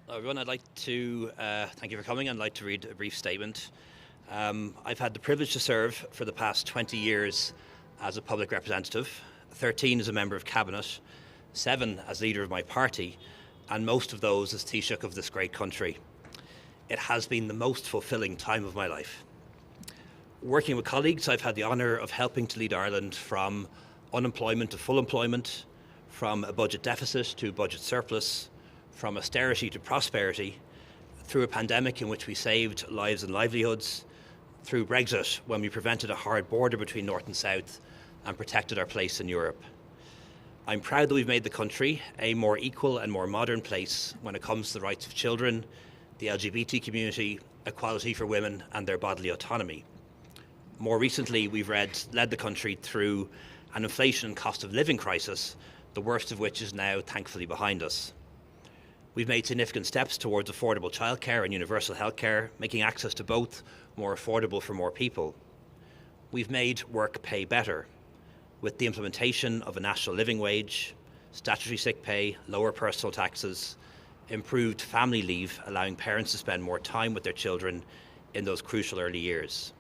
Hello everyone, I'd like to thank you for coming. I'd like to read a brief statement. I've had the privilege to serve for the past 20 years as a public representative, 13 as a member of cabinet, 7 as leader of my party, and most of those as Taoiseach of this great country. It has been the most fulfilling time of my life. Working with colleagues, I've had the honour of helping to lead Ireland from unemployment to full employment, from a budget deficit to budget surplus, from austerity to prosperity, through a pandemic in which we saved lives and livelihoods, through Brexit when we prevented a hard border between North and South and protected our place in Europe. I'm proud that we've made the country a more equal and more modern place when it comes to the rights of children, the LGBT community, equality for women and their bodily autonomy. More recently, we've led the country through an inflation and cost of living crisis, the worst of which is now thankfully behind us. We've made significant steps towards affordable childcare and universal healthcare, making access to both more affordable for more people. We've made work pay better, with the implementation of a national living wage, statutory sick pay, lower personal taxes, improved family leave, allowing parents to spend more time with their children in those crucial early years.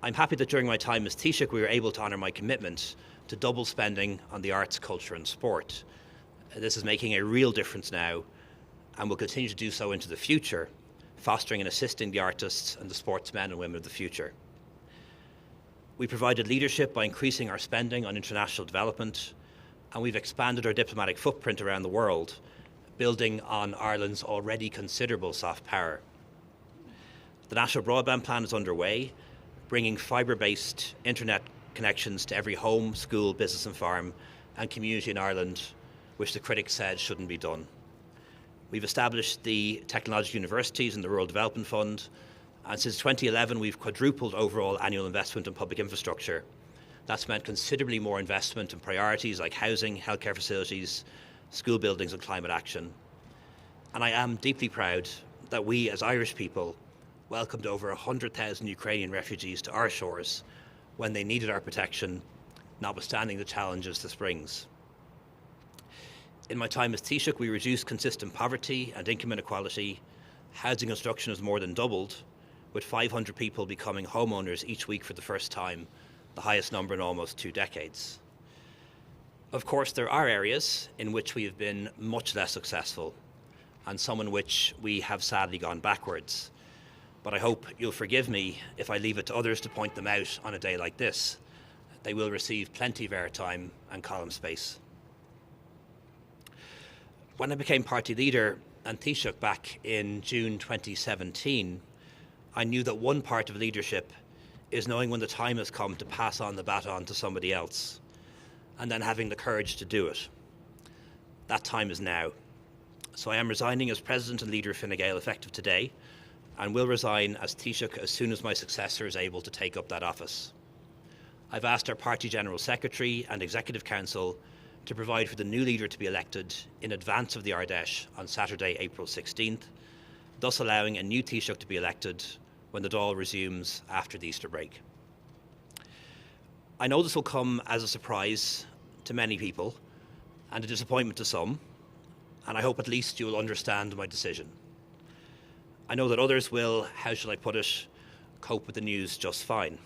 I'm happy that during my time as Taoiseach we were able to honour my commitment to double spending on the arts, culture and sport. This is making a real difference now and will continue to do so into the future, fostering and assisting the artists and the sportsmen and women of the future. We provided leadership by increasing our spending on international development, and we've expanded our diplomatic footprint around the world, building on Ireland's already considerable soft power. The National Broadband Plan is underway, bringing fibre-based internet connections to every home, school, business and farm and community in Ireland, which the critics said shouldn't be done. We've established the technological universities and the Rural Development Fund, and since 2011 we've quadrupled overall annual investment in public infrastructure. That's meant considerably more investment in priorities like housing, healthcare facilities, school buildings and climate action. And I am deeply proud that we as Irish people welcomed over 100,000 Ukrainian refugees to our shores when they needed our protection, notwithstanding the challenges this brings. In my time as Taoiseach, we reduced consistent poverty and income inequality. Housing construction has more than doubled, with 500 people becoming homeowners each week for the first time, the highest number in almost 2 decades. Of course, there are areas in which we have been much less successful, and some in which we have sadly gone backwards. But I hope you'll forgive me if I leave it to others to point them out on a day like this. They will receive plenty of airtime and column space. When I became party leader and Taoiseach back in June 2017, I knew that one part of leadership is knowing when the time has come to pass on the baton to somebody else, and then having the courage to do it. That time is now. So I am resigning as President and leader of Fine Gael effective today, and will resign as Taoiseach as soon as my successor is able to take up that office. I've asked our Party General Secretary and Executive Council to provide for the new leader to be elected in advance of the Ardèche on Saturday, April 16th, thus allowing a new Taoiseach to be elected when the Dáil resumes after the Easter break. I know this will come as a surprise to many people and a disappointment to some, and I hope at least you will understand my decision. I know that others will, how shall I put it, cope with the news just fine.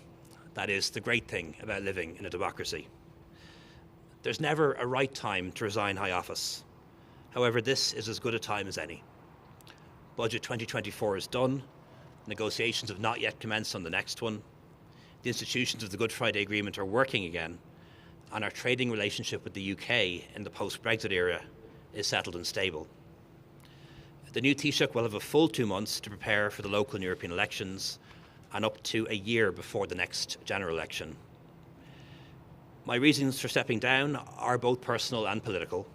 That is the great thing about living in a democracy. There's never a right time to resign high office. However, this is as good a time as any. Budget 2024 is done. Negotiations have not yet commenced on the next one. The institutions of the Good Friday Agreement are working again, and our trading relationship with the UK in the post-Brexit era is settled and stable. The new Taoiseach will have a full 2 months to prepare for the local and European elections, and up to a year before the next general election. My reasons for stepping down are both personal and political.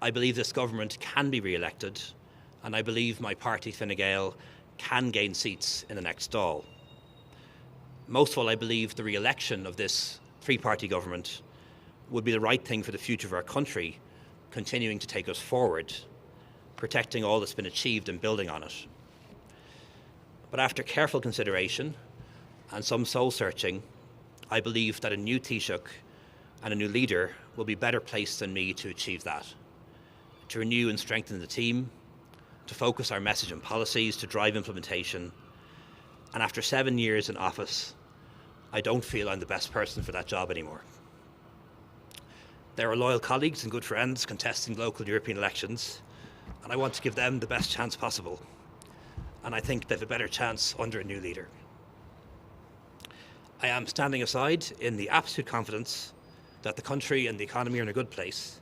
I believe this government can be re-elected, and I believe my party, Fine Gael, can gain seats in the next Dáil. Most of all, I believe the re-election of this three-party government would be the right thing for the future of our country, continuing to take us forward, protecting all that's been achieved and building on it. But after careful consideration and some soul-searching, I believe that a new Taoiseach and a new leader will be better placed than me to achieve that, to renew and strengthen the team, to focus our message and policies to drive implementation. And after 7 years in office, I don't feel I'm the best person for that job anymore. There are loyal colleagues and good friends contesting local European elections, and I want to give them the best chance possible. And I think they have a better chance under a new leader. I am standing aside in the absolute confidence that the country and the economy are in a good place,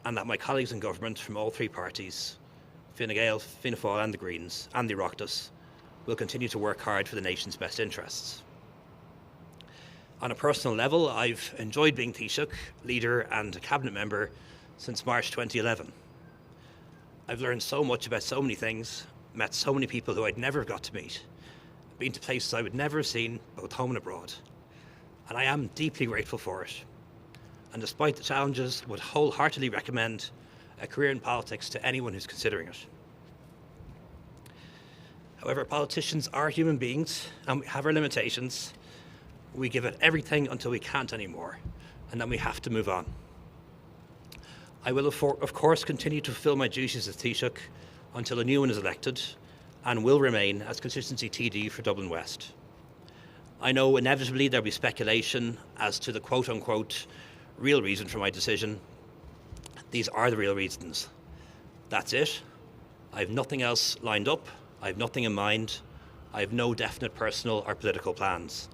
and that my colleagues in government from all three parties, Fine Gael, Fianna Fáil and the Greens and the Oireachtas, will continue to work hard for the nation's best interests. On a personal level, I've enjoyed being Taoiseach, leader and a cabinet member since March 2011. I've learned so much about so many things, met so many people who I'd never have got to meet, been to places I would never have seen, both home and abroad. And I am deeply grateful for it. And despite the challenges, would wholeheartedly recommend a career in politics to anyone who's considering it. However, politicians are human beings and we have our limitations. We give it everything until we can't anymore, and then we have to move on. I will, of course, continue to fulfil my duties as Taoiseach until a new one is elected, and will remain as constituency TD for Dublin West. I know inevitably there'll be speculation as to the quote-unquote real reason for my decision. These are the real reasons. That's it. I have nothing else lined up. I have nothing in mind. I have no definite personal or political plans.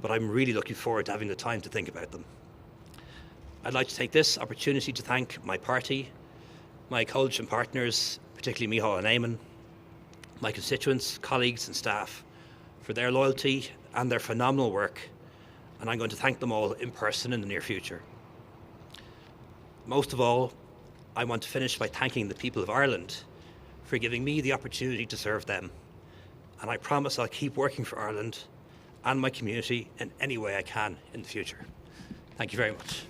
But I'm really looking forward to having the time to think about them. I'd like to take this opportunity to thank my party, my coalition partners, particularly Micheál and Eamon, my constituents, colleagues and staff for their loyalty and their phenomenal work, and I'm going to thank them all in person in the near future. Most of all, I want to finish by thanking the people of Ireland for giving me the opportunity to serve them, and I promise I'll keep working for Ireland and my community in any way I can in the future. Thank you very much.